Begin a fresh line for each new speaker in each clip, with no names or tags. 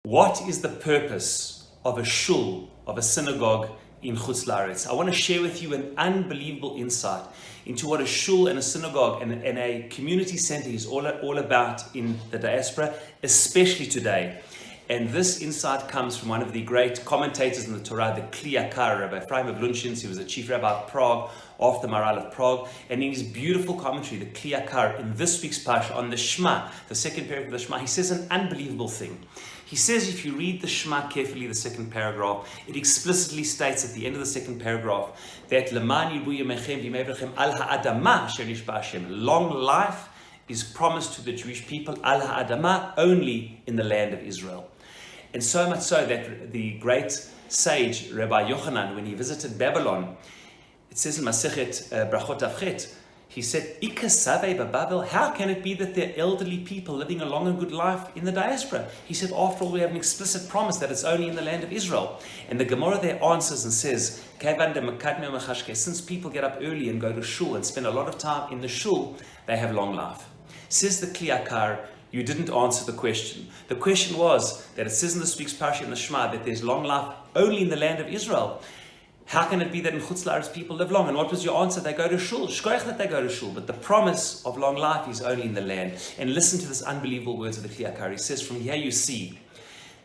What is the purpose of a shul, of a synagogue in Chutz La'aretz? I want to share with you an unbelievable insight into what a shul and a synagogue and a community center is all about in the diaspora, especially today. And this insight comes from one of the great commentators in the Torah, the Kli Yakar, Rabbi Ephraim of Lunchins. He was the chief rabbi of Prague, after the Maral of Prague. And in his beautiful commentary, the Kli Yakar, in this week's parsha on the Shema, the second paragraph of the Shema, he says an unbelievable thing. He says if you read the Shema carefully, the second paragraph, it explicitly states at the end of the second paragraph that long life is promised to the Jewish people, al ha'adama, only in the land of Israel. And so much so that the great sage Rabbi Yochanan, when he visited Babylon, it says in Masechet Brachot Avchet, he said, how can it be that there are elderly people living a long and good life in the diaspora? He said, after all, we have an explicit promise that it's only in the land of Israel. And the Gemara there answers and says, since people get up early and go to Shul and spend a lot of time in the Shul, they have long life. Says the Kli Yakar, you didn't answer the question. The question was that it says in this week's parsha in the Shema that there's long life only in the land of Israel. How can it be that in Chutz La'aretz people live long? And what was your answer? They go to Shul. Shkoich that they go to Shul. But the promise of long life is only in the land. And listen to this unbelievable words of the Kli Yakar. He says, from here you see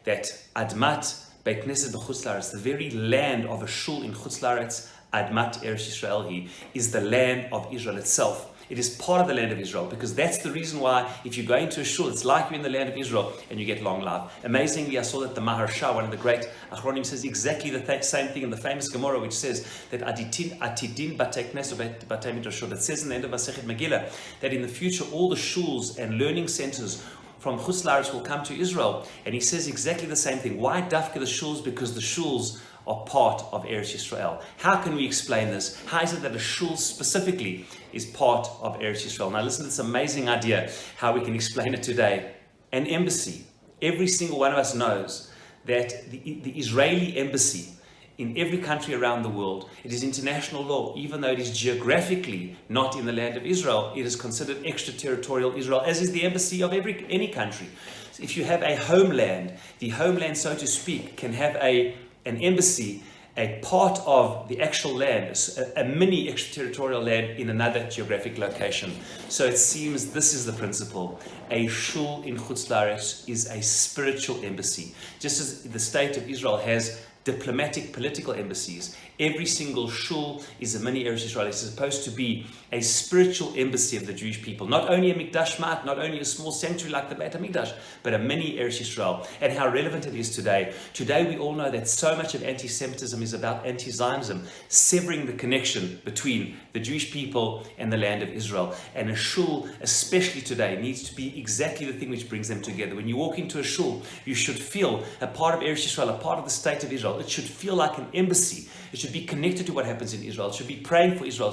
that Admat Beit Knesset b'Chutz La'aretz, the very land of a Shul in Chutz La'aretz, Admat Eretz Yisrael, is the land of Israel itself. It is part of the land of Israel, because that's the reason why if you go into a shul, it's like you're in the land of Israel and you get long life. Amazingly, I saw that the Maharsha, one of the great Achronim, says exactly the same thing in the famous Gemara, which says that Atidin Batei Knesset Batei Midrashot, that says in the end of Masechet Megillah that in the future all the shuls and learning centers from Chutz La'aretz will come to Israel. And he says exactly the same thing. Why dafka the shuls? Because the shuls are part of Eretz Yisrael. How can we explain this? How is it that a shul specifically is part of Eretz Yisrael? Now listen to this amazing idea, how we can explain it today. An embassy. Every single one of us knows that the Israeli embassy in every country around the world, it is international law. Even though it is geographically not in the land of Israel, it is considered extraterritorial Israel, as is the embassy of any country. So if you have a homeland, the homeland, so to speak, can have an embassy, a part of the actual land, a mini extraterritorial land in another geographic location. So it seems this is the principle. A shul in Chutz La'aretz is a spiritual embassy. Just as the state of Israel has diplomatic, political embassies, every single shul is a mini Eretz Yisrael. It's supposed to be a spiritual embassy of the Jewish people. Not only a mikdash ma'at, not only a small sanctuary like the Beit HaMikdash, but a mini Eretz Yisrael. And how relevant it is today. Today we all know that so much of anti-Semitism is about anti-Zionism, severing the connection between the Jewish people and the land of Israel. And a shul, especially today, needs to be exactly the thing which brings them together. When you walk into a shul, you should feel a part of Eretz Yisrael, a part of the state of Israel. It should feel like an embassy. It should be connected to what happens in Israel. It should be praying for Israel.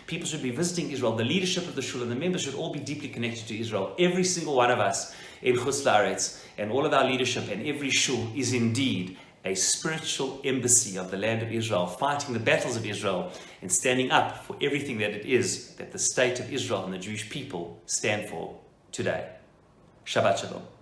People should be visiting Israel. The leadership of the shul and the members should all be deeply connected to Israel. Every single one of us in Chutz La'aretz and all of our leadership and every shul is indeed a spiritual embassy of the land of Israel, fighting the battles of Israel and standing up for everything that it is that the state of Israel and the Jewish people stand for today. Shabbat Shalom.